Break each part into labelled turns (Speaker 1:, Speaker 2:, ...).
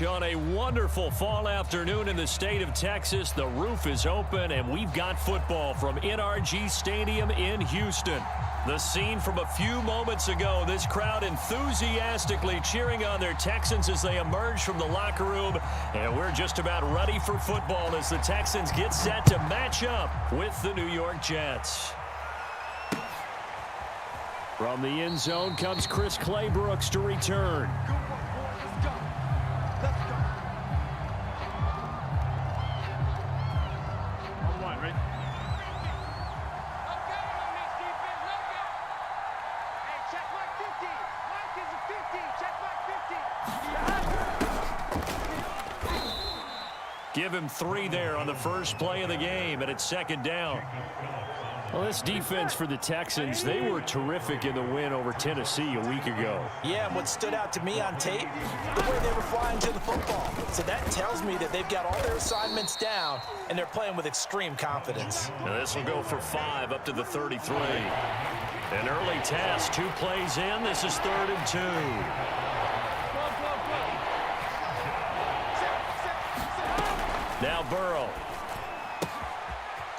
Speaker 1: On a wonderful fall afternoon in the state of Texas, the roof is open, and we've got football from NRG Stadium in Houston. The scene from a few moments ago, this crowd enthusiastically cheering on their Texans as they emerge from the locker room, and we're just about ready for football as the Texans get set to match up with the New York Jets. From the end zone comes Chris Claybrooks to return. Give him 3 there on the first play of the game, and it's second down. Well, this defense for the Texans, they were terrific in the win over Tennessee a week ago.
Speaker 2: Yeah, and what stood out to me on tape, the way they were flying to the football. So that tells me that they've got all their assignments down, and they're playing with extreme confidence.
Speaker 1: Now this will go for 5 up to the 33. An early task, 2 plays in. This is 3rd and 2. Now Burrow.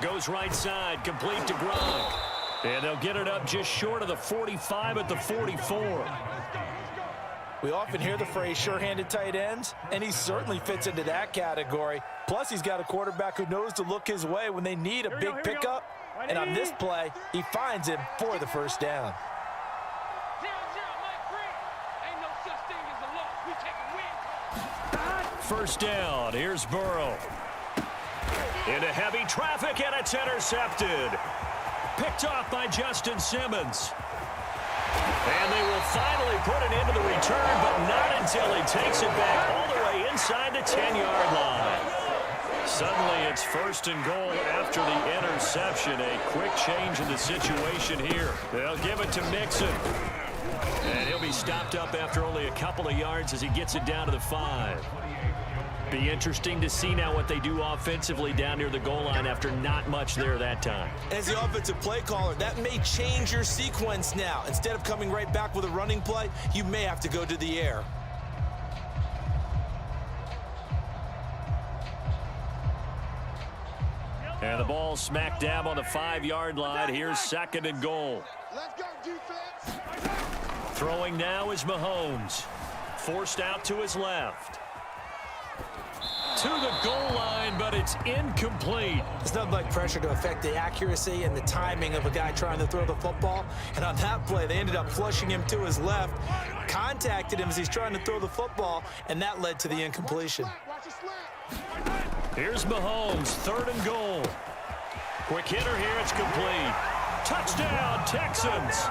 Speaker 1: Goes right side, complete to Gronk. And they'll get it up just short of the 45 at the 44.
Speaker 2: We often hear the phrase sure-handed tight ends, and he certainly fits into that category. Plus, he's got a quarterback who knows to look his way when they need a big pickup. And on this play, he finds him for the first down.
Speaker 1: First down, here's Burrow. Into heavy traffic, and it's intercepted. Picked off by Justin Simmons. And they will finally put it into the return, but not until he takes it back all the way inside the 10-yard line. Suddenly it's 1st and goal after the interception. A quick change in the situation here. They'll give it to Mixon. And he'll be stopped up after only a couple of yards as he gets it down to the 5. Be interesting to see now what they do offensively down near the goal line after not much there that time.
Speaker 2: As the offensive play caller, that may change your sequence now. Instead of coming right back with a running play, you may have to go to the air.
Speaker 1: And the ball smack dab on the 5-yard line. Here's 2nd and goal.
Speaker 3: Let's go, defense.
Speaker 1: Throwing now is Mahomes. Forced out to his left. To the goal line, but it's incomplete.
Speaker 2: It's nothing like pressure to affect the accuracy and the timing of a guy trying to throw the football. And on that play, they ended up flushing him to his left, contacted him as he's trying to throw the football, and that led to the incompletion.
Speaker 1: Here's Mahomes, 3rd and goal. Quick hitter here, it's complete. Touchdown, Texans.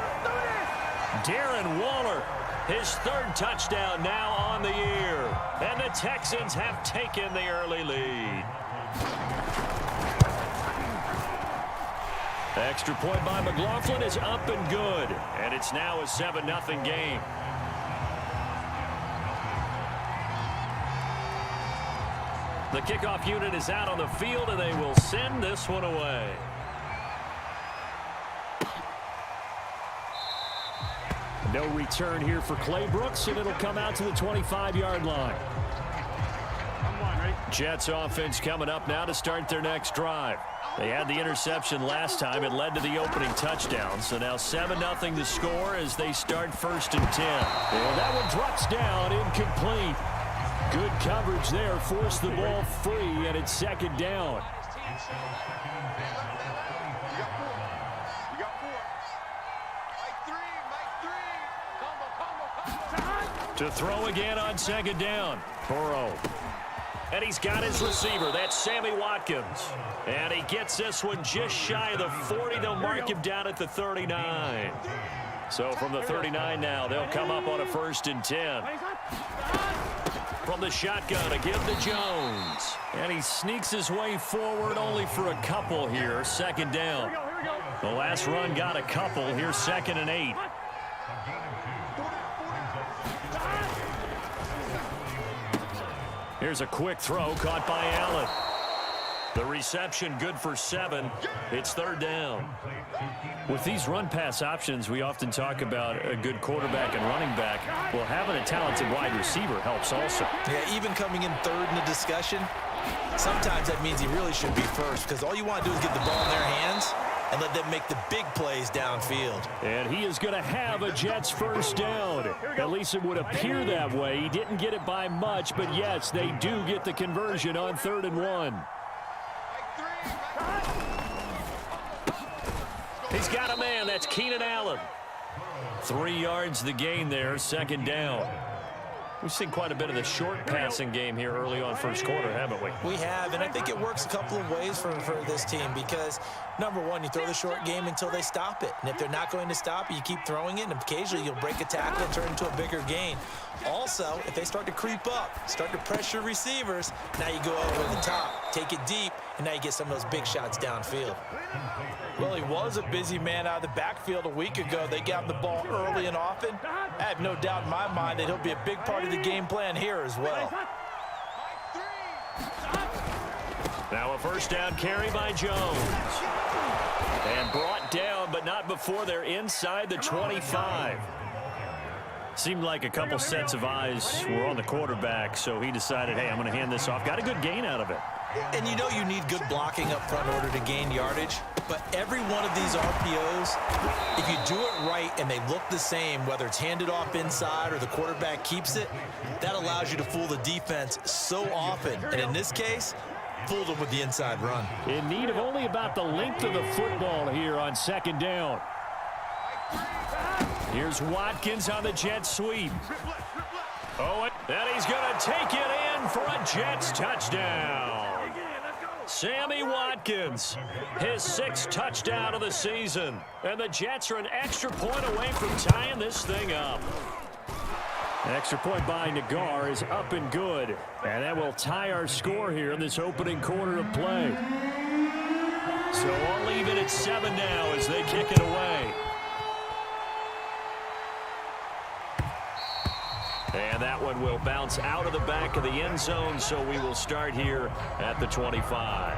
Speaker 1: Darren Waller, his 3rd touchdown now on the year. And the Texans have taken the early lead. Extra point by McLaughlin is up and good. And it's now a 7-0 game. The kickoff unit is out on the field, and they will send this one away. No return here for Claybrooks, and it'll come out to the 25-yard line. Jets offense coming up now to start their next drive. They had the interception last time. It led to the opening touchdown. So now 7-0 the score as they start 1st and 10. And that one drops down, incomplete. Good coverage there, forced the ball free, and it's 2nd down. To throw again on 2nd down. Burrow. And he's got his receiver. That's Sammy Watkins. And he gets this one just shy of the 40. They'll mark him down at the 39. So from the 39 now, they'll come up on a 1st and 10. From the shotgun, a give to Jones. And he sneaks his way forward only for a couple here. 2nd down. The last run got a couple. Here's 2nd and 8. Here's a quick throw caught by Allen. The reception good for 7. It's 3rd down. With these run-pass options, we often talk about a good quarterback and running back. Well, having a talented wide receiver helps also.
Speaker 2: Yeah, even coming in 3rd in the discussion, sometimes that means he really should be first because all you want to do is get the ball in their hands and let them make the big plays downfield.
Speaker 1: And he is going to have a Jets first down. At least it would appear that way. He didn't get it by much, but yes, they do get the conversion on 3rd and 1. He's got a man. That's Keenan Allen. 3 yards the gain there, 2nd down. We've seen quite a bit of the short passing game here early on first quarter, haven't we?
Speaker 2: We have, and I think it works a couple of ways for this team because, number one, you throw the short game until they stop it. And if they're not going to stop it, you keep throwing it, and occasionally you'll break a tackle and turn into a bigger gain. Also, if they start to creep up, start to pressure receivers, now you go over the top, take it deep, and now you get some of those big shots downfield. Well, he was a busy man out of the backfield a week ago. They got him the ball early and often. I have no doubt in my mind that he'll be a big part of the game plan here as well.
Speaker 1: Now a first down carry by Jones. And brought down, but not before they're inside the 25. Seemed like a couple sets of eyes were on the quarterback, so he decided, hey, I'm going to hand this off. Got a good gain out of it.
Speaker 2: And you know you need good blocking up front in order to gain yardage. But every one of these RPOs, if you do it right and they look the same, whether it's handed off inside or the quarterback keeps it, that allows you to fool the defense so often. And in this case, fooled them with the inside run.
Speaker 1: In need of only about the length of the football here on 2nd down. Here's Watkins on the jet sweep. Oh, and he's going to take it in for a Jets touchdown. Sammy Watkins, his 6th touchdown of the season. And the Jets are an extra point away from tying this thing up. An extra point by Nagar is up and good. And that will tie our score here in this opening quarter of play. So I'll leave it at 7 now as they kick it away. And that one will bounce out of the back of the end zone, so we will start here at the 25.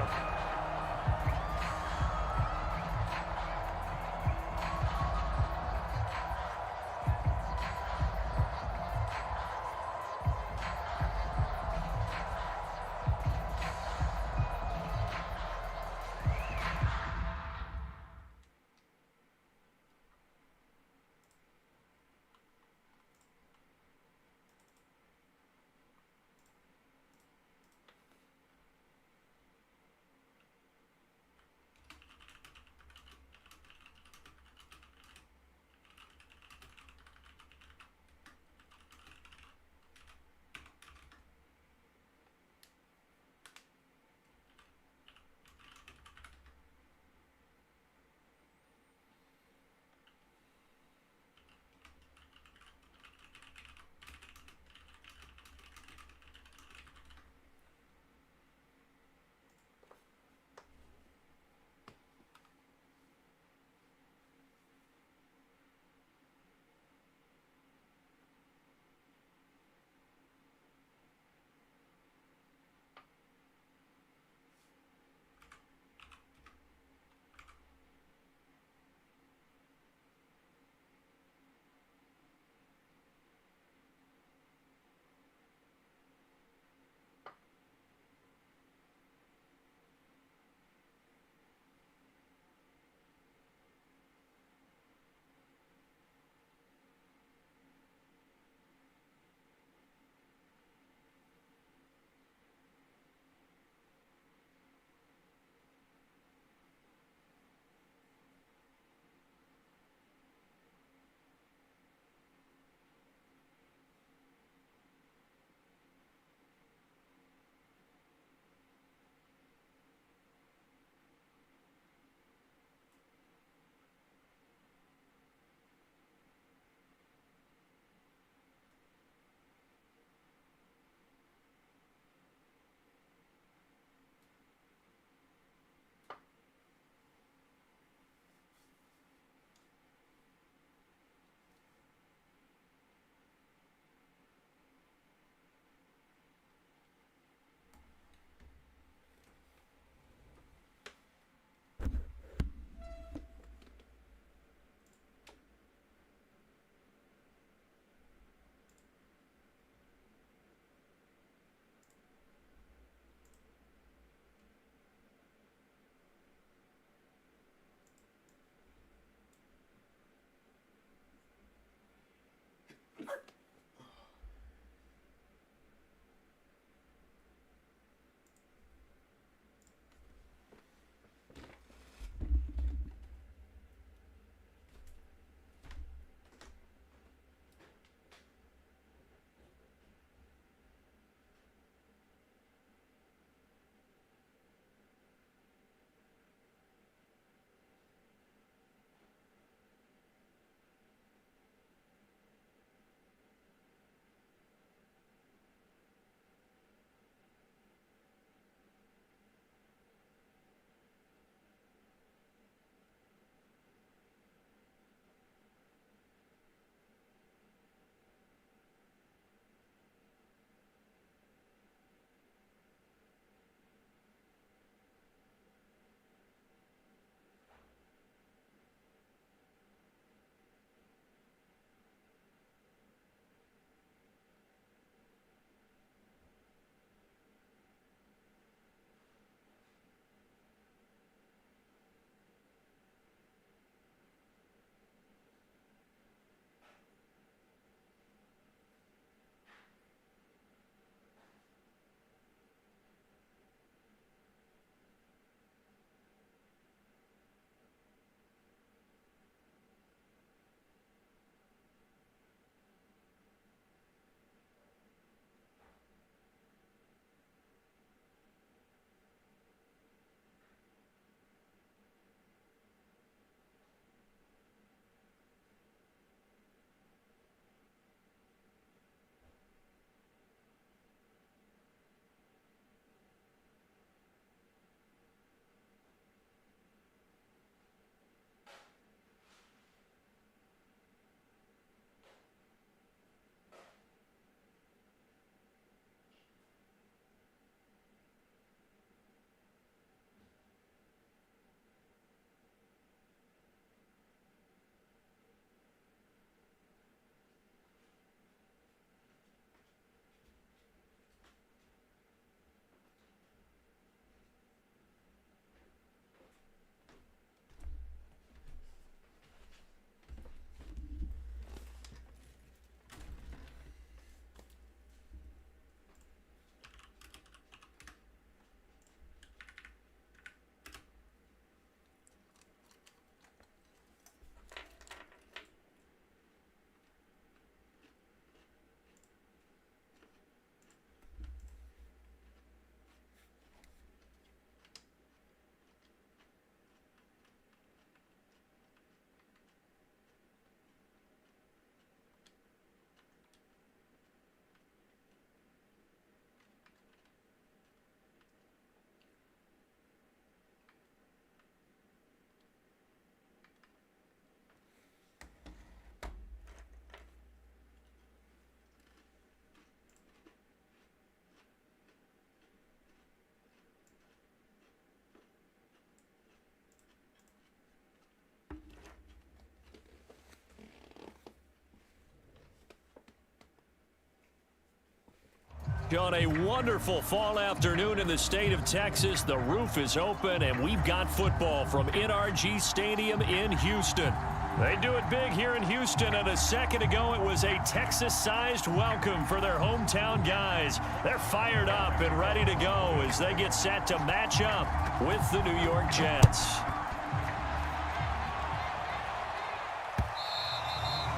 Speaker 1: On a wonderful fall afternoon in the state of Texas, the roof is open, and we've got football from NRG Stadium in Houston. They do it big here in Houston, and a second ago it was a Texas-sized welcome for their hometown guys. They're fired up and ready to go as they get set to match up with the New York Jets.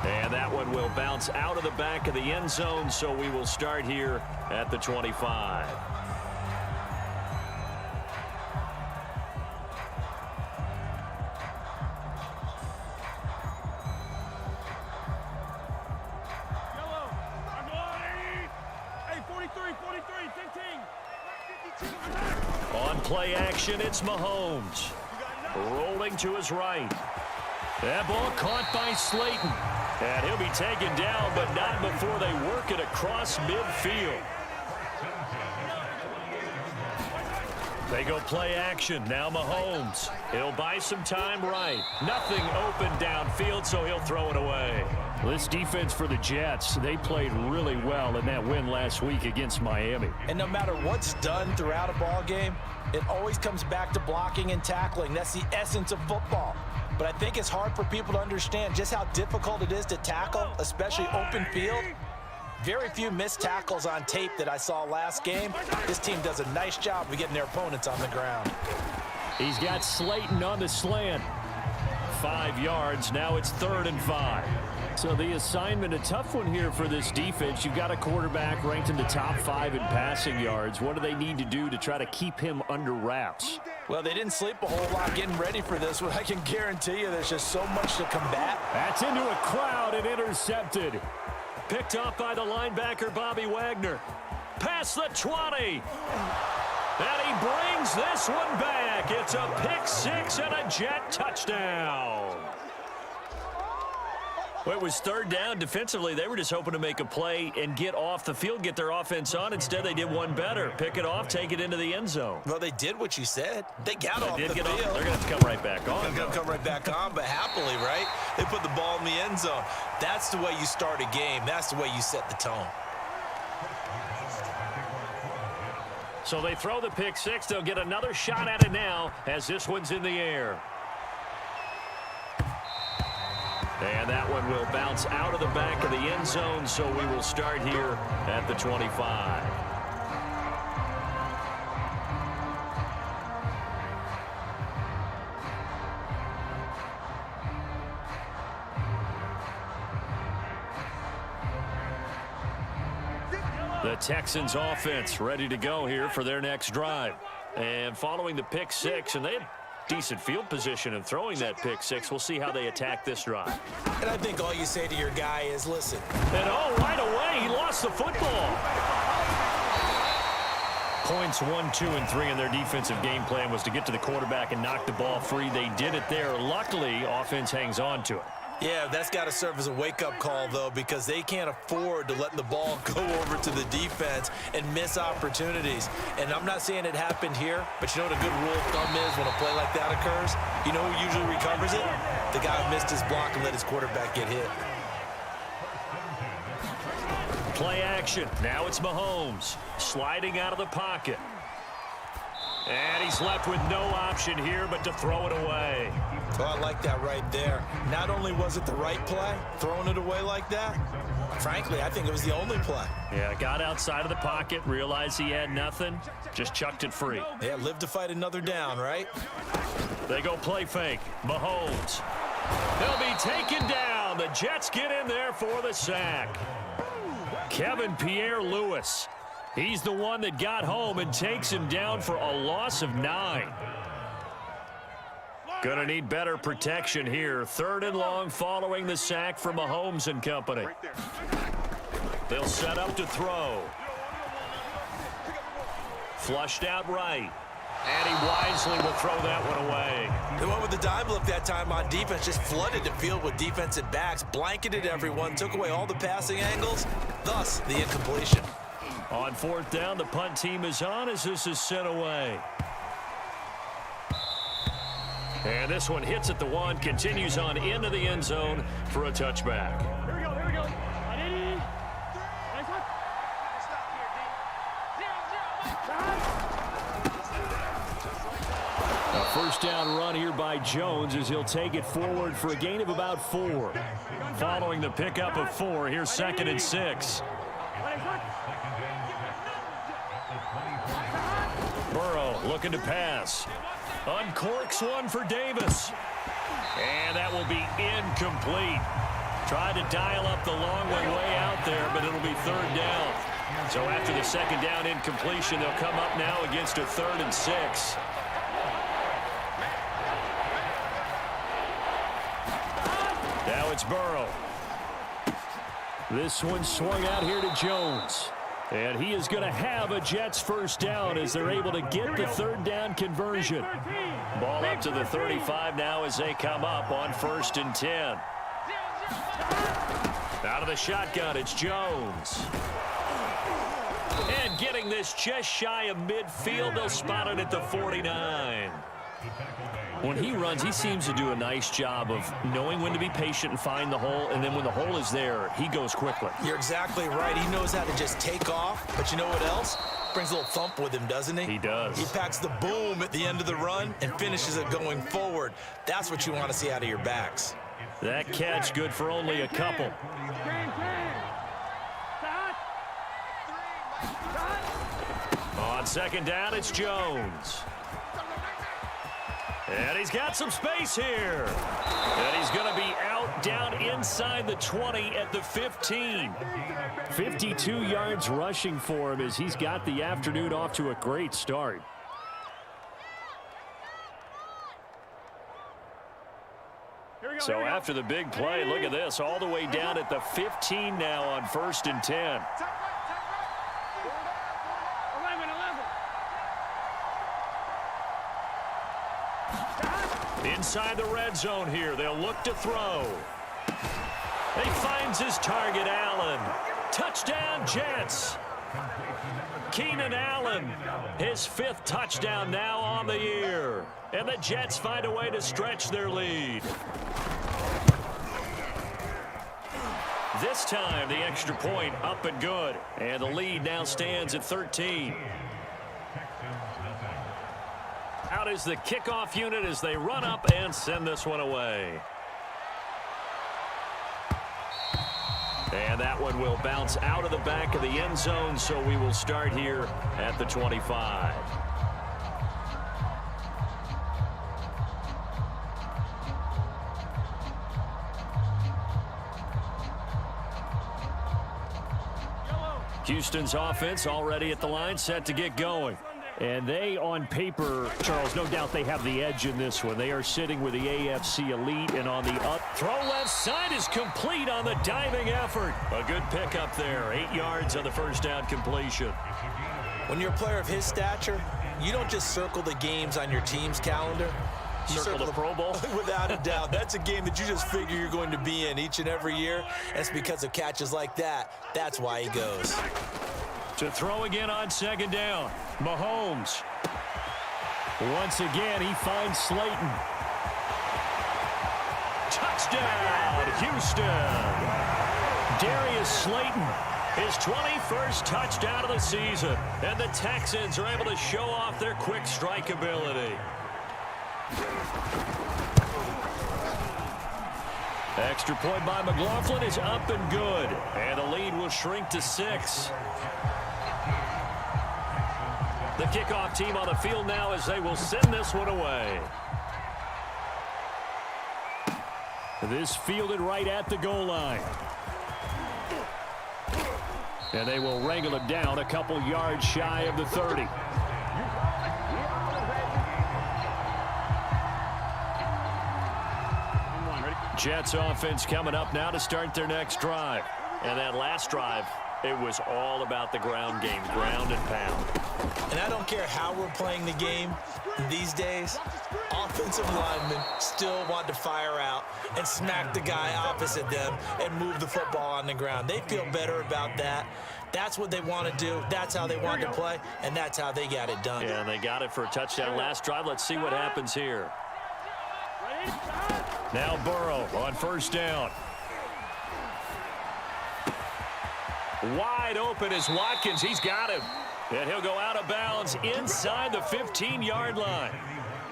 Speaker 1: And that one will bounce out of the back of the end zone, so we will start here at the 25. On play action, it's Mahomes. Rolling to his right. That ball caught by Slayton. And he'll be taken down, but not before they work it across midfield. They go play action. Now Mahomes. He'll buy some time right. Nothing open downfield, so he'll throw it away. This defense for the Jets, they played really well in that win last week against Miami.
Speaker 2: And no matter what's done throughout a ball game, it always comes back to blocking and tackling. That's the essence of football. But I think it's hard for people to understand just how difficult it is to tackle, especially open field. Very few missed tackles on tape that I saw last game. This team does a nice job of getting their opponents on the ground.
Speaker 1: He's got Slayton on the slant. 5 yards. Now it's 3rd and 5. So the assignment, a tough one here for this defense. You've got a quarterback ranked in the top 5 in passing yards. What do they need to do to try to keep him under wraps?
Speaker 2: Well, they didn't sleep a whole lot getting ready for this one. I can guarantee you there's just so much to combat.
Speaker 1: That's into a crowd and intercepted. Picked off by the linebacker, Bobby Wagner. Past the 20. And he brings this one back. It's a pick 6 and a Jet touchdown. Well, it was 3rd down. Defensively, they were just hoping to make a play and get off the field, get their offense on. Instead, they did one better. Pick it off, take it into the end zone.
Speaker 2: Well, they did what you said. They got off the field.
Speaker 1: They're going to have to come right back on.
Speaker 2: They're going to come right back on, but happily, right? They put the ball in the end zone. That's the way you start a game. That's the way you set the tone.
Speaker 1: So they throw the pick 6. They'll get another shot at it now as this one's in the air. And that one will bounce out of the back of the end zone, so we will start here at the 25. The Texans offense ready to go here for their next drive. And following the pick 6, and they had decent field position in throwing that pick 6. We'll see how they attack this drive.
Speaker 2: And I think all you say to your guy is, listen.
Speaker 1: And right away, he lost the football. Points 1, 2, and 3 in their defensive game plan was to get to the quarterback and knock the ball free. They did it there. Luckily, offense hangs on to it.
Speaker 2: Yeah, that's got to serve as a wake-up call, though, because they can't afford to let the ball go over to the defense and miss opportunities. And I'm not saying it happened here, but you know what a good rule of thumb is when a play like that occurs? You know who usually recovers it? The guy who missed his block and let his quarterback get hit.
Speaker 1: Play action. Now it's Mahomes sliding out of the pocket. And he's left with no option here but to throw it away.
Speaker 2: Oh, I like that right there. Not only was it the right play, throwing it away like that, frankly, I think it was the only play.
Speaker 1: Yeah, got outside of the pocket, realized he had nothing, just chucked it free.
Speaker 2: Yeah, live to fight another down, right?
Speaker 1: They go play fake. Mahomes. They'll be taken down. The Jets get in there for the sack. Kevin Pierre-Louis. He's the one that got home and takes him down for a loss of 9. Gonna need better protection here. 3rd and long following the sack from Mahomes and company. They'll set up to throw. Flushed out right. And he wisely will throw that one away.
Speaker 2: They went with the dime look that time on defense, just flooded the field with defensive backs, blanketed everyone, took away all the passing angles, thus the incompletion.
Speaker 1: On 4th down, the punt team is on as this is sent away. And this one hits at the 1, continues on into the end zone for a touchback.
Speaker 4: Here we go.
Speaker 1: first down run here by Jones as he'll take it forward for a gain of about 4. Following the pickup of 4, here's 2nd and 6. Burrow looking to pass. Uncorks one for Davis. And that will be incomplete. Tried to dial up the long way out there, but it'll be 3rd down. So after the 2nd down incompletion, they'll come up now against a 3rd and 6. Now it's Burrow. This one swung out here to Jones. And he is going to have a Jets first down as they're able to get the 3rd down conversion. Ball up to the 35 now as they come up on 1st and 10. Out of the shotgun, it's Jones. And getting this just shy of midfield, they'll spot it at the 49. When he runs, he seems to do a nice job of knowing when to be patient and find the hole, and then when the hole is there, he goes quickly.
Speaker 2: You're exactly right. He knows how to just take off, but you know what else? Brings a little thump with him, doesn't he?
Speaker 1: He does.
Speaker 2: He packs the boom at the end of the run and finishes it going forward. That's what you want to see out of your backs.
Speaker 1: That catch good for only a couple. On 2nd down, it's Jones. And he's got some space here. And he's going to be out down inside the 20 at the 15. 52 yards rushing for him as he's got the afternoon off to a great start. So after the big play, look at this, all the way down at the 15 now on 1st and 10. Inside the red zone here, they'll look to throw. He finds his target, Allen. Touchdown, Jets. Keenan Allen, his 5th touchdown now on the year. And the Jets find a way to stretch their lead. This time, the extra point up and good. And the lead now stands at 13. Out is the kickoff unit as they run up and send this one away. And that one will bounce out of the back of the end zone, so we will start here at the 25. Houston's offense already at the line, set to get going. And they, on paper, Charles, no doubt they have the edge in this one. They are sitting with the AFC elite, and on the up. Throw left side is complete on the diving effort. A good pickup there. 8 yards on the first down completion.
Speaker 2: When you're a player of his stature, you don't just circle the games on your team's calendar. You
Speaker 1: circle the Pro Bowl?
Speaker 2: Without a doubt. That's a game that you just figure you're going to be in each and every year. And it's because of catches like that. That's why he goes.
Speaker 1: To throw again on 2nd down. Mahomes. Once again, he finds Slayton. Touchdown, Houston. Darius Slayton, his 21st touchdown of the season. And the Texans are able to show off their quick strike ability. Extra point by McLaughlin is up and good. And the lead will shrink to 6. The kickoff team on the field now as they will send this one away. This fielded right at the goal line. And they will wrangle it down a couple yards shy of the 30. Jets offense coming up now to start their next drive. And that last drive, it was all about the ground game, ground and pound.
Speaker 2: And I don't care how we're playing the game these days, offensive linemen still want to fire out and smack the guy opposite them and move the football on the ground. They feel better about that. That's what they want to do. That's how they want to play, and that's how they got it done.
Speaker 1: Yeah, and they got it for a touchdown last drive. Let's see what happens here. Now Burrow on 1st down. Wide open is Watkins. He's got him. And he'll go out of bounds inside the 15-yard line.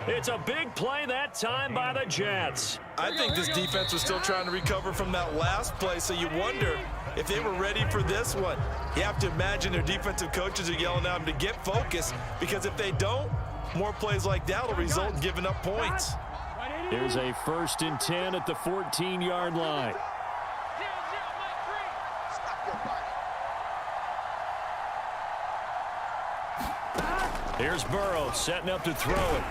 Speaker 1: It's a big play that time by the Jets.
Speaker 2: I think this defense was still trying to recover from that last play, so you wonder if they were ready for this one. You have to imagine their defensive coaches are yelling at them to get focused, because if they don't, more plays like that will result in giving up points.
Speaker 1: Here's a 1st and 10 at the 14-yard line. Here's Burrow setting up to throw it.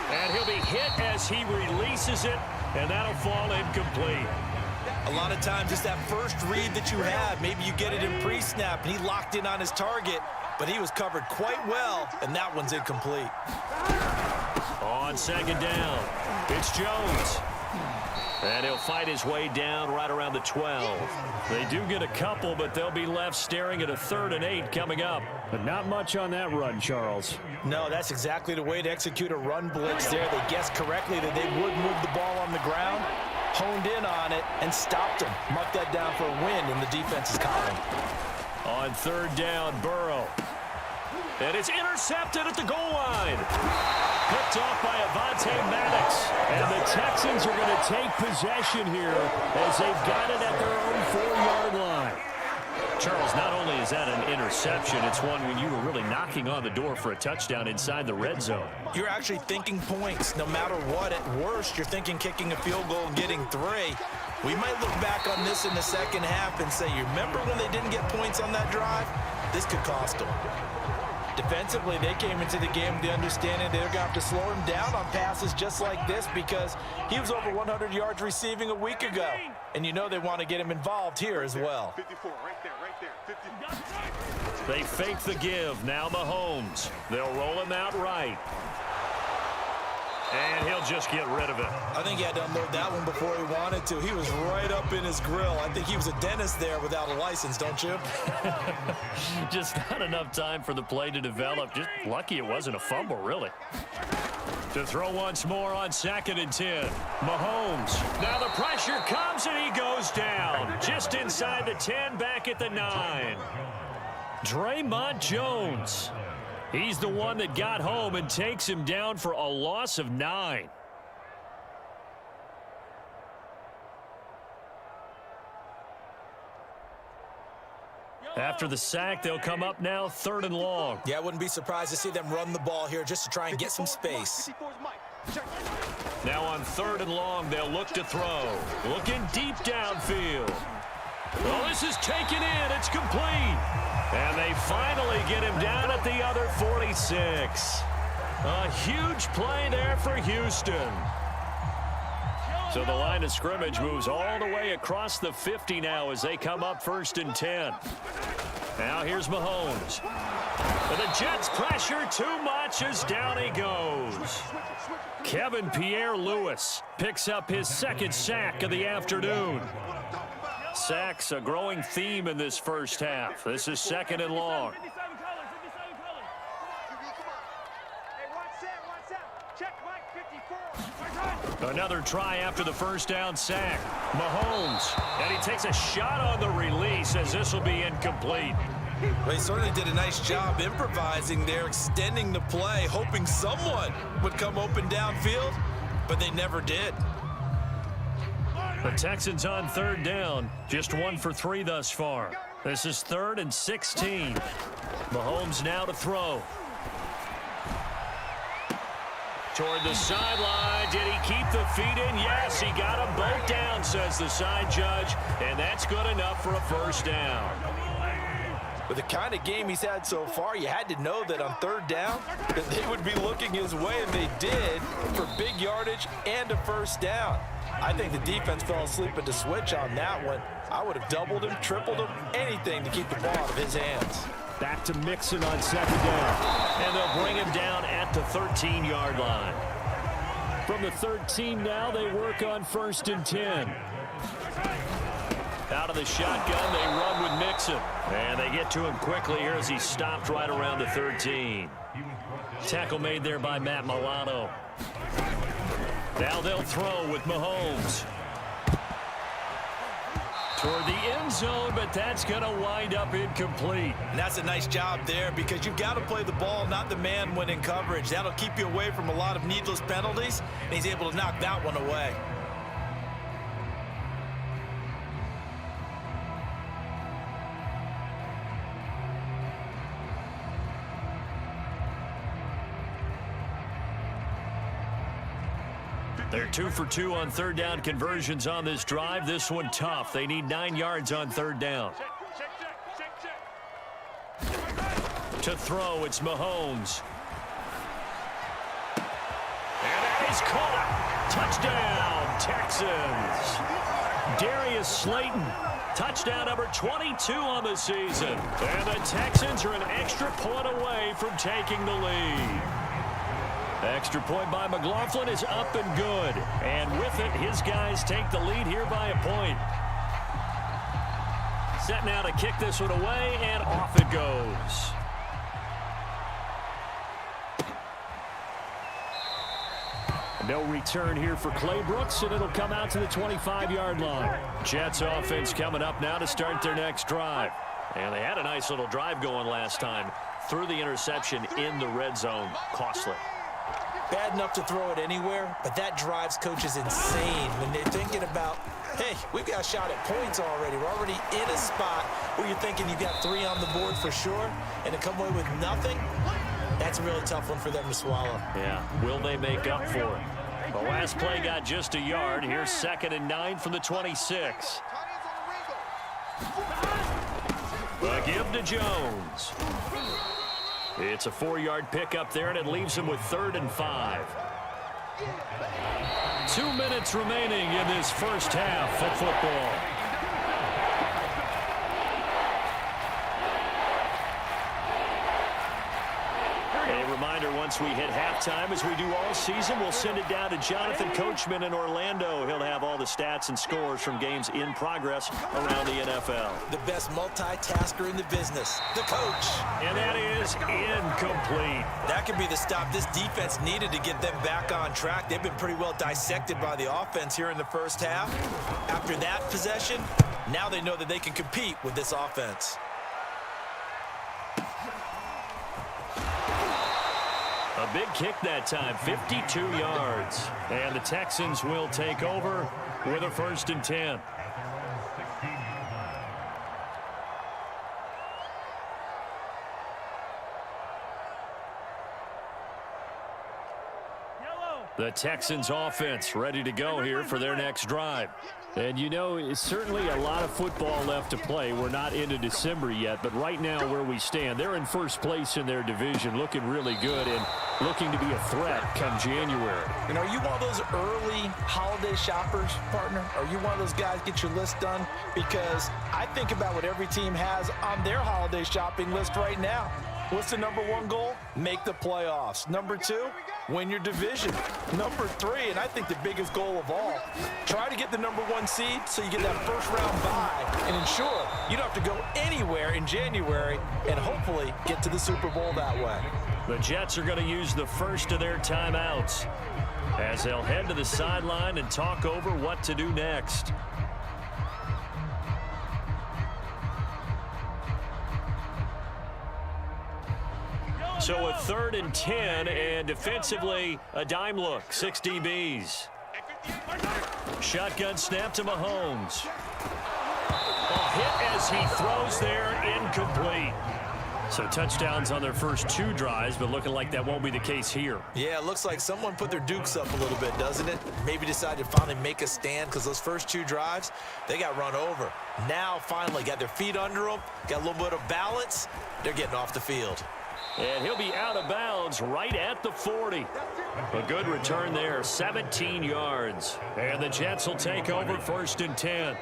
Speaker 1: And he'll be hit as he releases it, and that'll fall incomplete.
Speaker 2: A lot of times it's that first read that you have. Maybe you get it in pre-snap, and he locked in on his target, but he was covered quite well, and that one's incomplete.
Speaker 1: On 2nd down, it's Jones. And he'll fight his way down right around the 12. They do get a couple, but they'll be left staring at a 3rd and 8 coming up. But not much on that run, Charles.
Speaker 2: No, that's exactly the way to execute a run blitz there. They guessed correctly that they would move the ball on the ground, honed in on it, and stopped him. Mark that down for a win in the defense's column.
Speaker 1: On 3rd down, Burrow. And it's intercepted at the goal line. Picked off by Avonte Maddox. And the Texans are going to take possession here as they've got it at their own 4-yard line. Charles, not only is that an interception, it's one when you were really knocking on the door for a touchdown inside the red zone.
Speaker 2: You're actually thinking points no matter what. At worst, you're thinking kicking a field goal and getting 3. We might look back on this in the second half and say, you remember when they didn't get points on that drive? This could cost them. Defensively, they came into the game with the understanding they're going to have to slow him down on passes just like this, because he was over 100 yards receiving a week ago. And you know they want to get him involved here as well.
Speaker 3: 54, right there, 54.
Speaker 1: They fake the give. Now Mahomes. They'll roll him out right. And he'll just get rid of it.
Speaker 2: I think he had to unload that one before he wanted to. He was right up in his grill. I think he was a dentist there without a license, don't you?
Speaker 1: Just not enough time for the play to develop. Just lucky it wasn't a fumble, really. To throw once more on 2nd and 10. Mahomes. Now the pressure comes and he goes down. Just inside the 10, back at the 9. Draymond Jones. He's the one that got home and takes him down for a loss of 9. After the sack, they'll come up now 3rd and long.
Speaker 2: Yeah, I wouldn't be surprised to see them run the ball here just to try and get some space.
Speaker 1: Now on 3rd and long, they'll look to throw. Looking deep downfield. Well, this is taken in. It's complete. And they finally get him down at the other 46. A huge play there for Houston. So the line of scrimmage moves all the way across the 50 now as they come up 1st and 10. Now here's Mahomes. But the Jets pressure too much as down he goes. Kevin Pierre-Louis picks up his 2nd sack of the afternoon. Sacks a growing theme in this first half. This is 2nd and long. Another try after the 1st down sack. Mahomes, and he takes a shot on the release as this will be incomplete.
Speaker 2: Well, he certainly did a nice job improvising there, extending the play, hoping someone would come open downfield, but they never did.
Speaker 1: The Texans on 3rd down, just 1 for 3 thus far. This is 3rd and 16. Mahomes now to throw. Toward the sideline. Did he keep the feet in? Yes, he got them both down, says the side judge, and that's good enough for a 1st down.
Speaker 2: With the kind of game he's had so far, you had to know that on 3rd down that they would be looking his way, and they did, for big yardage and a 1st down. I think the defense fell asleep at the switch on that one. I would have doubled him, tripled him, anything to keep the ball out of his hands.
Speaker 1: Back to Mixon on 2nd down. And they'll bring him down at the 13-yard line. From the 13 now, they work on 1st and 10. Out of the shotgun, they run with Mixon. And they get to him quickly here as he stopped right around the 13. Tackle made there by Matt Milano. Now they'll throw with Mahomes. Toward the end zone, but that's going to wind up incomplete.
Speaker 2: And that's a nice job there because you've got to play the ball, not the man when in coverage. That'll keep you away from a lot of needless penalties, and he's able to knock that one away.
Speaker 1: They're 2 for 2 on third down conversions on this drive. This one tough. They need 9 yards on third down. To throw, it's Mahomes. And that is caught. Touchdown, Texans. Darius Slayton, touchdown number 22 on the season. And the Texans are an extra point away from taking the lead. Extra point by McLaughlin is up and good. And with it, his guys take the lead here by a point. Set now to kick this one away, and off it goes. No return here for Clay Brooks, and it'll come out to the 25-yard line. Jets offense coming up now to start their next drive. And they had a nice little drive going last time. Threw the interception in the red zone. Costly.
Speaker 2: Bad enough to throw it anywhere, but that drives coaches insane when they're thinking about, hey, we've got a shot at points already. We're already in a spot where you're thinking you've got 3 on the board for sure, and to come away with nothing, that's a really tough one for them to swallow.
Speaker 1: Yeah, will they make up for it? The last play got just a yard. Here's 2nd and 9 from the 26. The give to Jones. It's a 4-yard pickup there, and it leaves him with 3rd and 5. 2 minutes remaining in this first half of football. A reminder, once we hit halftime, as we do all season, we'll send it down to Jonathan Coachman in Orlando. He'll have all the stats and scores from games in progress around the NFL.
Speaker 2: The best multitasker in the business, the coach.
Speaker 1: And that is incomplete.
Speaker 2: That could be the stop this defense needed to get them back on track. They've been pretty well dissected by the offense here in the first half. After that possession, now they know that they can compete with this offense.
Speaker 1: A big kick that time, 52 yards. And the Texans will take over with a 1st and 10. The Texans offense ready to go here for their next drive. And you know, it's certainly a lot of football left to play. We're not into December yet, but right now where we stand, they're in first place in their division, looking really good and looking to be a threat come January.
Speaker 2: And are you one of those early holiday shoppers, partner? Are you one of those guys get your list done? Because I think about what every team has on their holiday shopping list right now. What's the number 1 goal? Make the playoffs. Number 2, win your division. Number 3, and I think the biggest goal of all, try to get the number 1 seed so you get that first-round bye and ensure you don't have to go anywhere in January and hopefully get to the Super Bowl that way.
Speaker 1: The Jets are going to use the first of their timeouts as they'll head to the sideline and talk over what to do next. So a 3rd and 10, and defensively, a dime look, 6 DBs. Shotgun snap to Mahomes. A hit as he throws there, incomplete. So touchdowns on their first 2 drives, but looking like that won't be the case here.
Speaker 2: Yeah, it looks like someone put their dukes up a little bit, doesn't it? Maybe decided to finally make a stand because those first 2 drives, they got run over. Now, finally, got their feet under them, got a little bit of balance. They're getting off the field.
Speaker 1: And he'll be out of bounds right at the 40. A good return there, 17 yards. And the Jets will take over 1st and 10.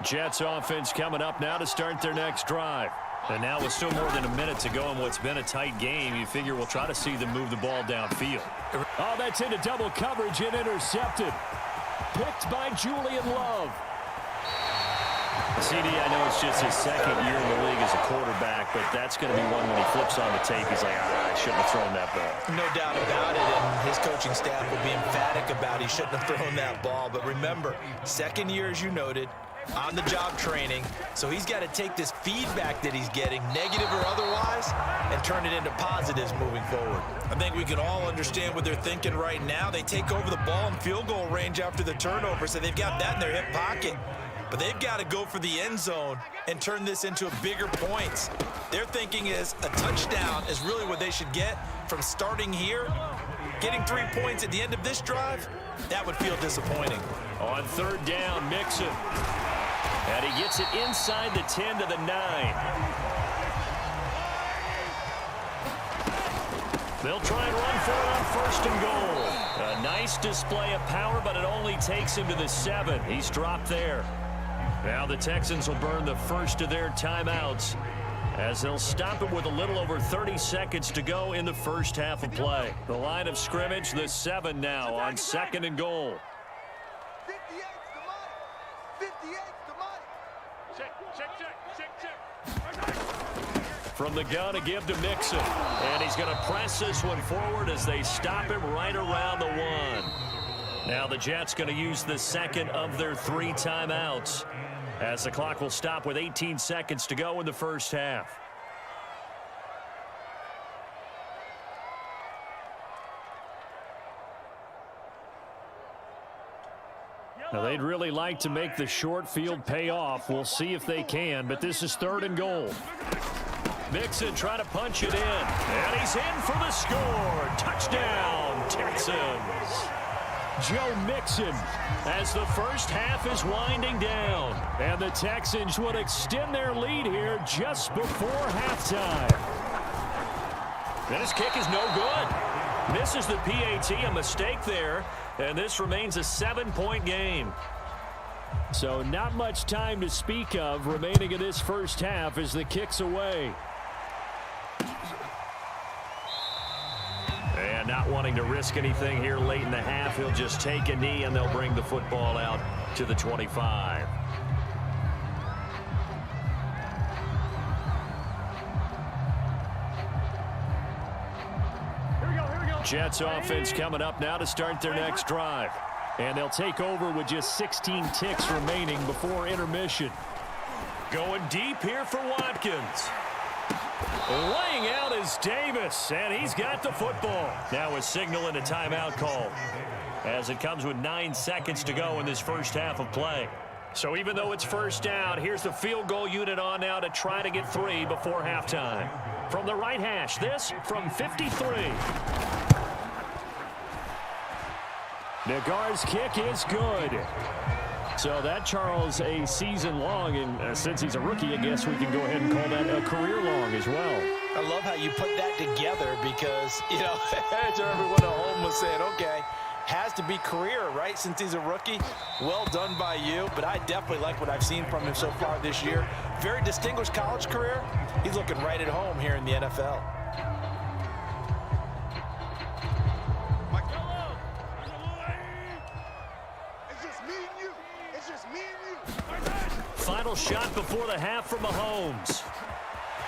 Speaker 1: Jets offense coming up now to start their next drive. And now with still more than a minute to go in what's been a tight game, you figure we'll try to see them move the ball downfield. Oh, that's into double coverage and intercepted. Picked by Julian Love. CD, I know it's just his 2nd year in the league as a quarterback, but that's going to be one when he flips on the tape. He's like, I shouldn't have thrown that ball.
Speaker 2: No doubt about it, and his coaching staff will be emphatic about he shouldn't have thrown that ball. But remember, 2nd year, as you noted, on-the-job training, so he's got to take this feedback that he's getting, negative or otherwise, and turn it into positives moving forward. I think we can all understand what they're thinking right now. They take over the ball in field goal range after the turnover, so they've got that in their hip pocket. But they've got to go for the end zone and turn this into bigger points. Their thinking is a touchdown is really what they should get from starting here. Getting 3 points at the end of this drive, that would feel disappointing.
Speaker 1: On third down, Mixon. And he gets it inside the 10 to the 9. They'll try and run for it on first and goal. A nice display of power, but it only takes him to the 7. He's dropped there. Now the Texans will burn the first of their timeouts as they'll stop it with a little over 30 seconds to go in the first half of play. The line of scrimmage, the 7 now on second and goal.
Speaker 3: 58's the money. 58's the money. Check.
Speaker 1: From the gun to give to Mixon. And he's going to press this one forward as they stop him right around the 1. Now the Jets going to use the second of their 3 timeouts, as the clock will stop with 18 seconds to go in the first half. Now they'd really like to make the short field pay off. We'll see if they can, but this is third and goal. Mixon trying to punch it in, and he's in for the score. Touchdown, Texans. Joe Mixon as the first half is winding down. And the Texans would extend their lead here just before halftime. And his kick is no good. Misses the PAT, a mistake there. And this remains a 7-point game. So not much time to speak of remaining in this first half as the kick's away. And not wanting to risk anything here late in the half, he'll just take a knee and they'll bring the football out to the 25. Jets offense coming up now to start their next drive. And they'll take over with just 16 ticks remaining before intermission. Going deep here for Watkins. Laying out is Davis, and he's got the football. Now a signal and a timeout call as it comes with 9 seconds to go in this first half of play. So even though it's first down, here's the field goal unit on now to try to get 3 before halftime. From the right hash, this from 53. Nagar's kick is good. So that, Charles, a season long, and since he's a rookie, I guess we can go ahead and call that a career long as well.
Speaker 2: I love how you put that together because, you know, everyone at home was saying, okay, has to be career, right, since he's a rookie. Well done by you, but I definitely like what I've seen from him so far this year. Very distinguished college career. He's looking right at home here in the NFL.
Speaker 1: Final shot before the half from Mahomes.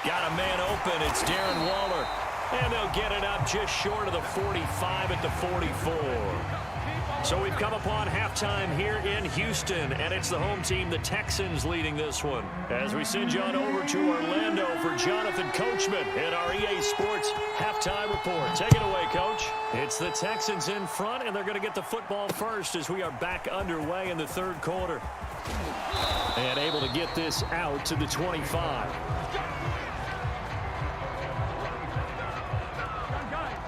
Speaker 1: Got a man open. It's Darren Waller. And they'll get it up just short of the 45 at the 44. So we've come upon halftime here in Houston, and it's the home team, the Texans, leading this one. As we send you on over to Orlando for Jonathan Coachman in our EA Sports halftime report. Take it away, Coach. It's the Texans in front, and they're going to get the football first as we are back underway in the third quarter. And able to get this out to the 25.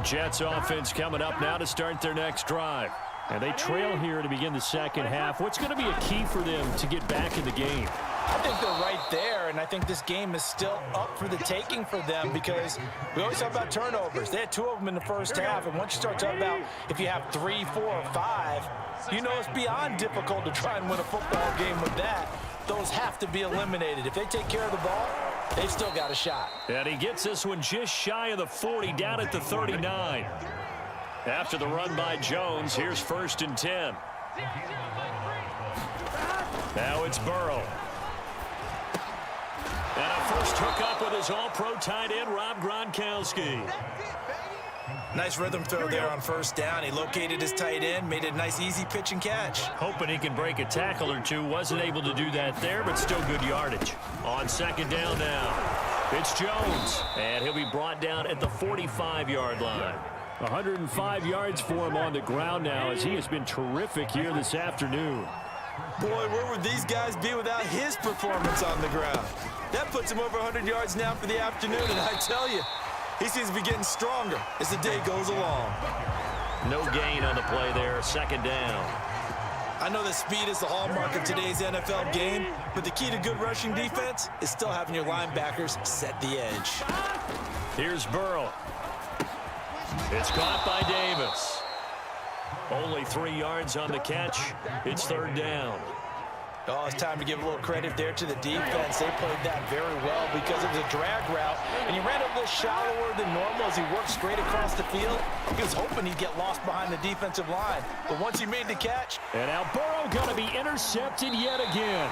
Speaker 1: Jets offense coming up now to start their next drive. And they trail here to begin the second half. What's going to be a key for them to get back in the game?
Speaker 2: I think they're right there, and I think this game is still up for the taking for them because we always talk about turnovers. They had 2 of them in the first half, and once you start talking about if you have 3, 4, or 5, you know it's beyond difficult to try and win a football game with that. Those have to be eliminated. If they take care of the ball, they've still got a shot.
Speaker 1: And he gets this one just shy of the 40, down at the 39. After the run by Jones, here's 1st and 10. Now it's Burrow. And a first hookup with his all-pro tight end, Rob Gronkowski.
Speaker 2: Nice rhythm throw there on first down. He located his tight end, made it a nice easy pitch and catch.
Speaker 1: Hoping he can break a tackle or two. Wasn't able to do that there, but still good yardage. On second down now, it's Jones, and he'll be brought down at the 45-yard line.
Speaker 4: 105 yards for him on the ground now, as he has been terrific here this afternoon.
Speaker 2: Boy, where would these guys be without his performance on the ground? That puts him over 100 yards now for the afternoon, and I tell you, he seems to be getting stronger as the day goes along.
Speaker 1: No gain on the play there, second down.
Speaker 2: I know that speed is the hallmark of today's NFL game, but the key to good rushing defense is still having your linebackers set the edge.
Speaker 1: Here's Burrow. It's caught by Davis. Only 3 yards on the catch. It's third down.
Speaker 2: Oh, it's time to give a little credit there to the defense. They played that very well because it was a drag route, and he ran a little shallower than normal as he worked straight across the field. He was hoping he'd get lost behind the defensive line, but once he made the catch.
Speaker 4: And now Burrow going to be intercepted yet again.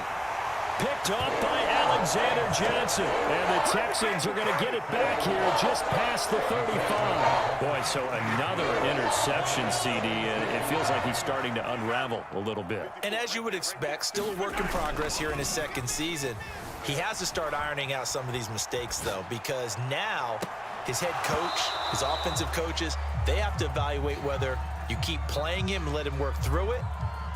Speaker 1: Picked off by Alexander Johnson. And the Texans are going to get it back here just past the 35. Boy, so another interception, CD, and it feels like he's starting to unravel a little bit.
Speaker 2: And as you would expect, still a work in progress here in his second season. He has to start ironing out some of these mistakes, though, because now his head coach, his offensive coaches, they have to evaluate whether you keep playing him and let him work through it,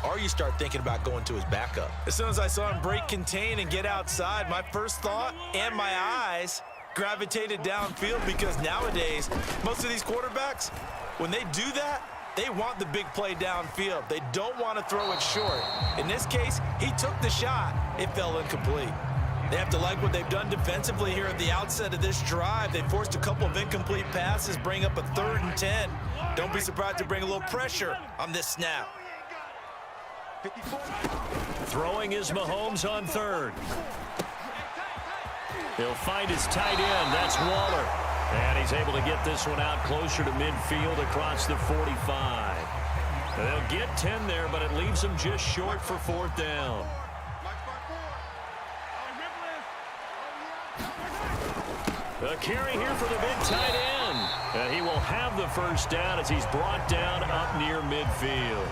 Speaker 2: or you start thinking about going to his backup. As soon as I saw him break contain and get outside, my first thought and my eyes gravitated downfield, because nowadays, most of these quarterbacks, when they do that, they want the big play downfield. They don't want to throw it short. In this case, he took the shot. It fell incomplete. They have to like what they've done defensively here at the outset of this drive. They forced a couple of incomplete passes, bring up a 3rd and 10. Don't be surprised to bring a little pressure on this snap.
Speaker 1: Throwing is Mahomes on third. He'll find his tight end. That's Waller. And he's able to get this one out closer to midfield across the 45. They'll get 10 there, but it leaves them just short for 4th down. A carry here for the big tight end. And he will have the first down as he's brought down up near midfield.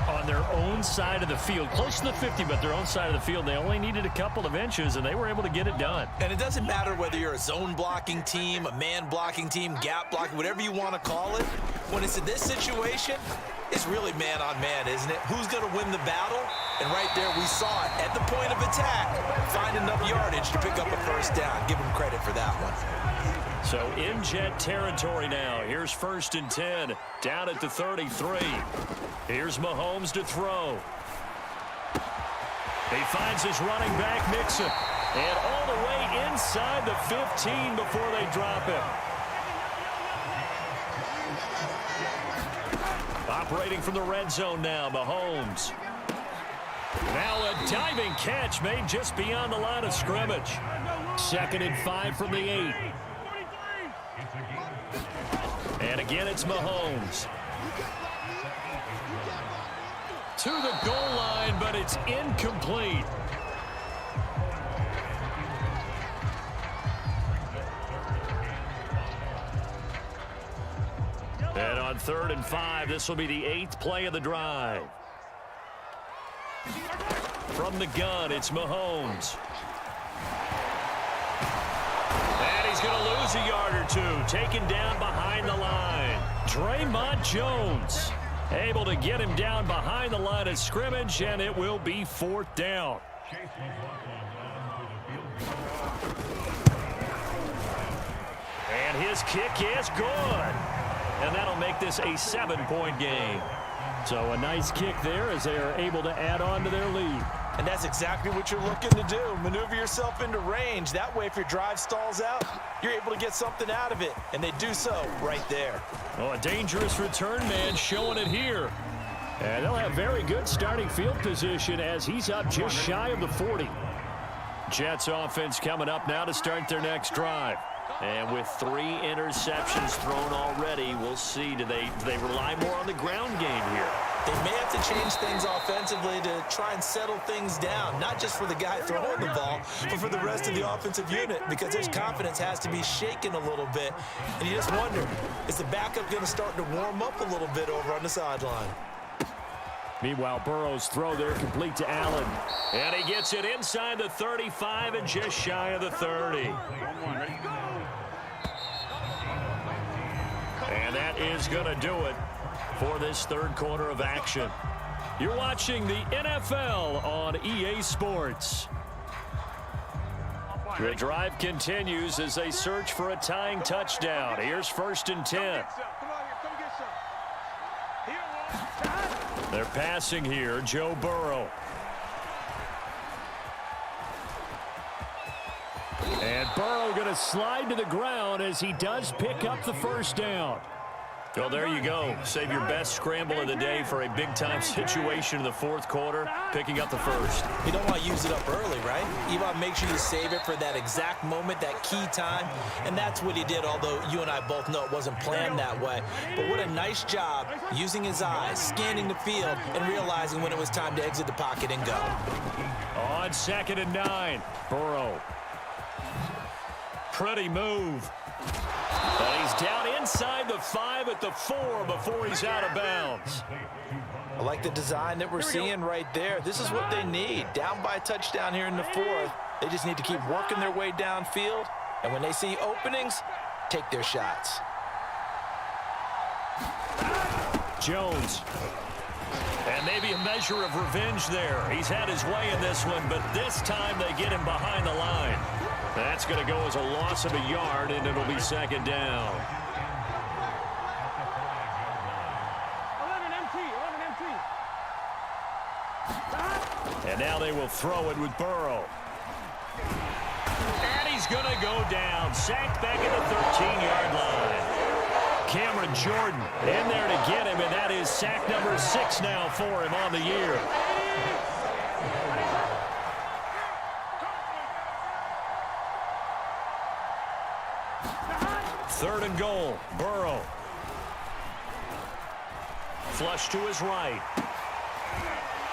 Speaker 4: On their own side of the field, close to the 50, but their own side of the field, they only needed a couple of inches, and they were able to get it done.
Speaker 2: And it doesn't matter whether you're a zone blocking team, a man blocking team, gap blocking, whatever you want to call it. When it's in this situation, it's really man on man, isn't it? Who's going to win the battle? And right there, we saw it at the point of attack. Find enough yardage to pick up a first down. Give him credit for that one.
Speaker 1: So in Jet territory now. Here's 1st and 10, down at the 33. Here's Mahomes to throw. He finds his running back, Mixon. And all the way inside the 15 before they drop him. Operating from the red zone now, Mahomes. Now a diving catch made just beyond the line of scrimmage.
Speaker 4: 2nd and 5 from the 8.
Speaker 1: And again, it's Mahomes. To the goal line, but it's incomplete. And on 3rd and 5, this will be the 8th play of the drive. From the gun, it's Mahomes. And he's going to lose a yard or two, taken down behind the line. Draymond Jones able to get him down behind the line of scrimmage, and it will be 4th down. And his kick is good. And that'll make this a 7-point game.
Speaker 4: So a nice kick there as they are able to add on to their lead.
Speaker 2: And that's exactly what you're looking to do. Maneuver yourself into range. That way, if your drive stalls out, you're able to get something out of it. And they do so right there.
Speaker 1: Oh, a dangerous return man showing it here.
Speaker 4: And they'll have very good starting field position as he's up just shy of the 40.
Speaker 1: Jets offense coming up now to start their next drive. And with 3 interceptions thrown already, we'll see. Do they rely more on the ground game here?
Speaker 2: They may have to change things offensively to try and settle things down, not just for the guy throwing the ball, but for the rest of the offensive unit, because his confidence has to be shaken a little bit. And you just wonder, is the backup going to start to warm up a little bit over on the sideline?
Speaker 4: Meanwhile, Burrow's throw there complete to Allen.
Speaker 1: And he gets it inside the 35 and just shy of the 30. And that is going to do it for this third quarter of action. You're watching the NFL on EA Sports. The drive continues as they search for a tying touchdown. Here's 1st and 10. They're passing here, Joe Burrow. And Burrow going to slide to the ground as he does pick up the first down. Well, there you go. Save your best scramble of the day for a big-time situation in the fourth quarter, picking up the first.
Speaker 2: You don't want to use it up early, right? You want to make sure you save it for that exact moment, that key time, and that's what he did, although you and I both know it wasn't planned that way. But what a nice job using his eyes, scanning the field, and realizing when it was time to exit the pocket and go.
Speaker 1: On 2nd and 9, Burrow. Pretty move. But he's down inside the 5 at the 4 before he's out of bounds.
Speaker 2: I like the design that we're seeing right there. This is what they need. Down by a touchdown here in the 4th. They just need to keep working their way downfield. And when they see openings, take their shots.
Speaker 1: Jones. And maybe a measure of revenge there. He's had his way in this one, but this time they get him behind the line. That's going to go as a loss of a yard, and it'll be 2nd down.
Speaker 3: 11 empty.
Speaker 1: And now they will throw it with Burrow. And he's going to go down. Sacked back at the 13-yard line. Cameron Jordan in there to get him, and that is sack number 6 now for him on the year. Third and goal, Burrow. Flush to his right.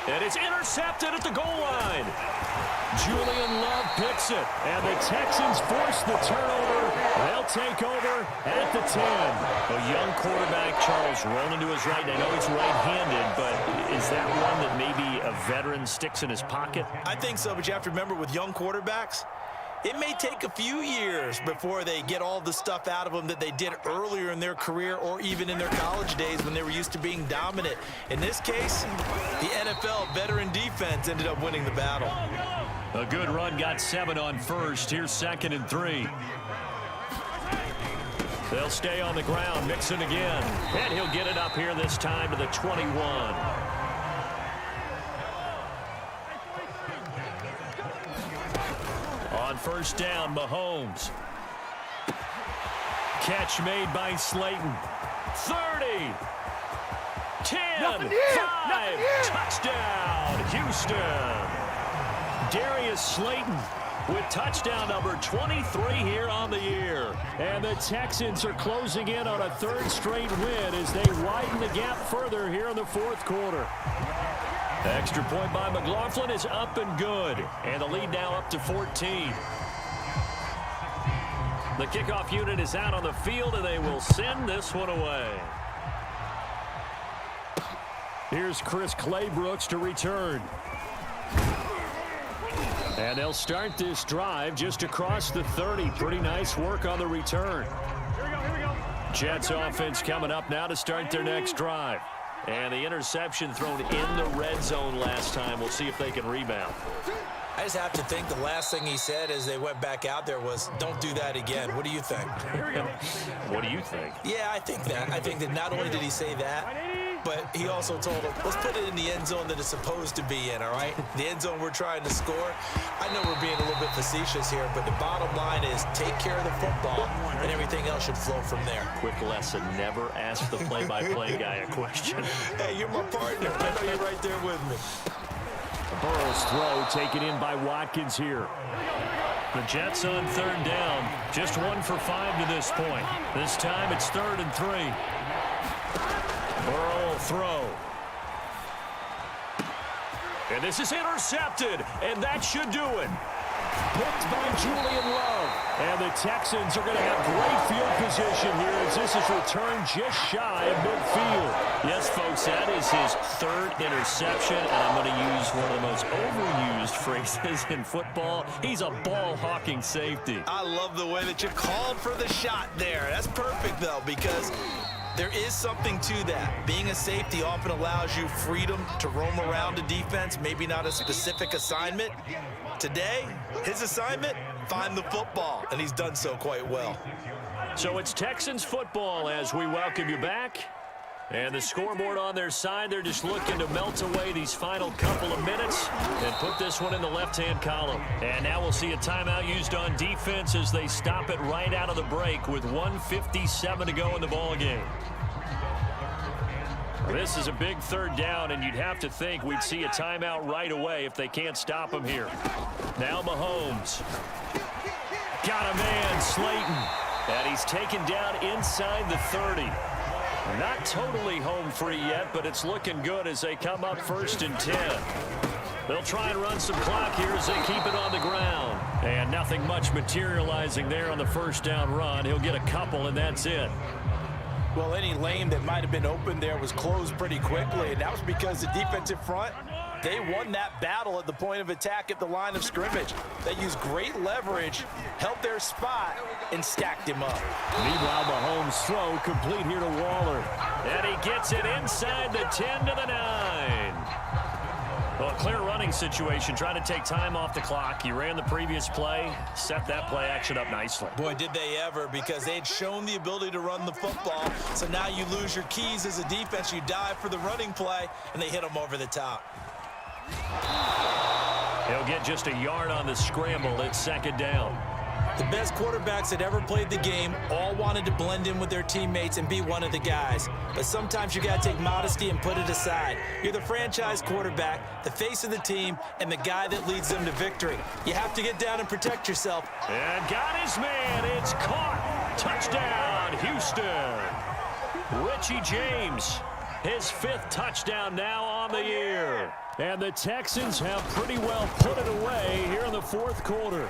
Speaker 1: And it's intercepted at the goal line. Julian Love picks it. And the Texans force the turnover. They'll take over at the 10. A young quarterback, Charles, rolling to his right. I know he's right-handed, but is that one that maybe a veteran sticks in his pocket?
Speaker 2: I think so, but you have to remember with young quarterbacks, it may take a few years before they get all the stuff out of them that they did earlier in their career or even in their college days when they were used to being dominant. In this case, the NFL veteran defense ended up winning the battle.
Speaker 1: A good run got 7 on first. Here's 2nd and 3. They'll stay on the ground, Mixon again. And he'll get it up here this time to the 21. On 1st down, Mahomes. Catch made by Slayton. 30. 10. 5. Touchdown, Houston. Darius Slayton with touchdown number 23 here on the year. And the Texans are closing in on a 3rd straight win as they widen the gap further here in the 4th quarter. Extra point by McLaughlin is up and good. And the lead now up to 14. The kickoff unit is out on the field, and they will send this one away. Here's Chris Claybrooks to return. And they'll start this drive just across the 30. Pretty nice work on the return.
Speaker 3: Here we go.
Speaker 1: Jets offense coming up now to start their next drive. And the interception thrown in the red zone last time. We'll see if they can rebound.
Speaker 2: I just have to think the last thing he said as they went back out there was, don't do that again. What do you think?
Speaker 1: What do you think?
Speaker 2: Yeah, I think that. I think that not only did he say that, but he also told him, let's put it in the end zone that it's supposed to be in, all right? The end zone we're trying to score. I know we're being a little bit facetious here, but the bottom line is take care of the football, and everything else should flow from there.
Speaker 1: Quick lesson, never ask the play-by-play guy a question.
Speaker 2: Hey, you're my partner. I know you're right there with me.
Speaker 1: Burrow's throw taken in by Watkins here. The Jets on 3rd down. Just 1 for 5 to this point. This time it's 3rd and 3. Burrow will throw. And this is intercepted, and that should do it.
Speaker 4: Picked by Julian Love. And the Texans are going to have great field position here as this is returned just shy of midfield. Yes, folks, that is his third interception, and I'm going to use one of the most overused phrases in football. He's a ball-hawking safety.
Speaker 2: I love the way that you called for the shot there. That's perfect, though, because there is something to that. Being a safety often allows you freedom to roam around a defense, maybe not a specific assignment. Today, his assignment, find the football, and he's done so quite well.
Speaker 1: So it's Texans football as we welcome you back. And the scoreboard on their side, they're just looking to melt away these final couple of minutes and put this one in the left-hand column. And now we'll see a timeout used on defense as they stop it right out of the break with 1:57 to go in the ballgame. This is a big third down, and you'd have to think we'd see a timeout right away if they can't stop him here. Now Mahomes. Got a man, Slayton. And he's taken down inside the 30. Not totally home free yet, but it's looking good as they come up 1st and 10. They'll try and run some clock here as they keep it on the ground. And nothing much materializing there on the first down run. He'll get a couple, and that's it.
Speaker 2: Well, any lane that might have been open there was closed pretty quickly, and that was because the defensive front, they won that battle at the point of attack at the line of scrimmage. They used great leverage, held their spot, and stacked him up.
Speaker 4: Meanwhile, Mahomes' throw complete here to Waller.
Speaker 1: And he gets it inside the 10 to the 9. Well, a clear running situation, trying to take time off the clock. He ran the previous play, set that play action up nicely.
Speaker 2: Boy, did they ever, because they had shown the ability to run the football. So now you lose your keys as a defense. You dive for the running play, and they hit them over the top.
Speaker 1: He'll get just a yard on the scramble. It's 2nd down.
Speaker 2: The best quarterbacks that ever played the game all wanted to blend in with their teammates and be one of the guys. But sometimes you got to take modesty and put it aside. You're the franchise quarterback, the face of the team, and the guy that leads them to victory. You have to get down and protect yourself.
Speaker 1: And got his man. It's caught. Touchdown, Houston. Richie James, his 5th touchdown now on the year.
Speaker 4: And the Texans have pretty well put it away here in the 4th quarter.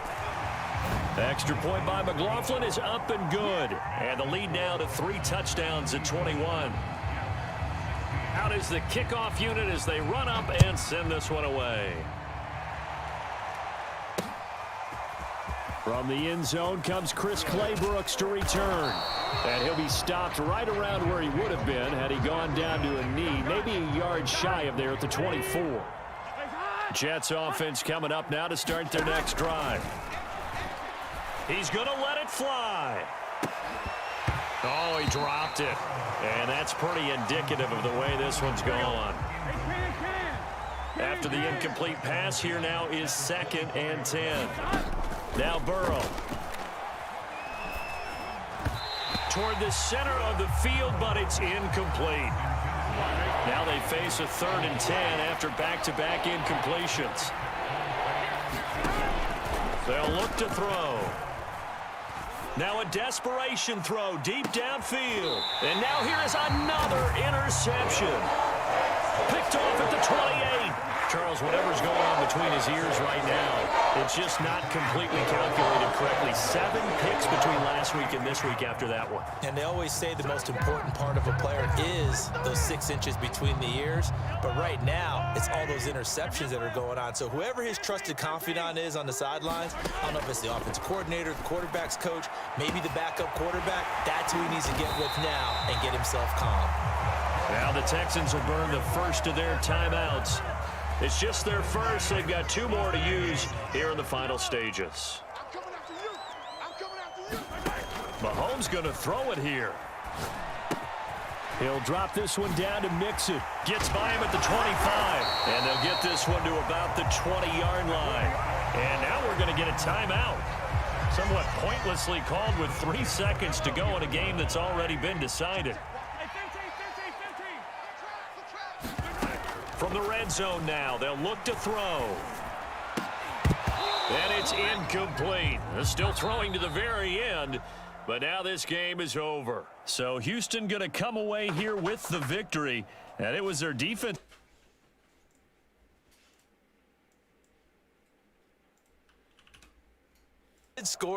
Speaker 1: Extra point by McLaughlin is up and good. And the lead now to 3 touchdowns at 21. Out is the kickoff unit as they run up and send this one away.
Speaker 4: From the end zone comes Chris Claybrooks to return. And he'll be stopped right around where he would have been had he gone down to a knee, maybe a yard shy of there at the 24.
Speaker 1: Jets offense coming up now to start their next drive. He's going to let it fly. Oh, he dropped it. And that's pretty indicative of the way this one's gone. After the incomplete pass, here now is 2nd and 10. Now Burrow. Toward the center of the field, but it's incomplete. Now they face a 3rd and 10 after back-to-back incompletions. They'll look to throw. Now a desperation throw deep downfield. And now here is another interception. Picked off at the 28. Charles, whatever's going on between his ears right now, it's just not completely calculated correctly. 7 picks between last week and this week after that one.
Speaker 2: And they always say the most important part of a player is those 6 inches between the ears. But right now, it's all those interceptions that are going on. So whoever his trusted confidant is on the sidelines, I don't know if it's the offensive coordinator, the quarterback's coach, maybe the backup quarterback, that's who he needs to get with now and get himself calm.
Speaker 1: Now the Texans will burn the first of their timeouts. It's just their first. They've got 2 more to use here in the final stages. Mahomes going to throw it here.
Speaker 4: He'll drop this one down to Mixon.
Speaker 1: Gets by him at the 25. And they'll get this one to about the 20-yard line. And now we're going to get a timeout. Somewhat pointlessly called with 3 seconds to go in a game that's already been decided. From the red zone now, they'll look to throw. And it's incomplete. They're still throwing to the very end, but now this game is over. So Houston going to come away here with the victory, and it was their defense.
Speaker 2: scored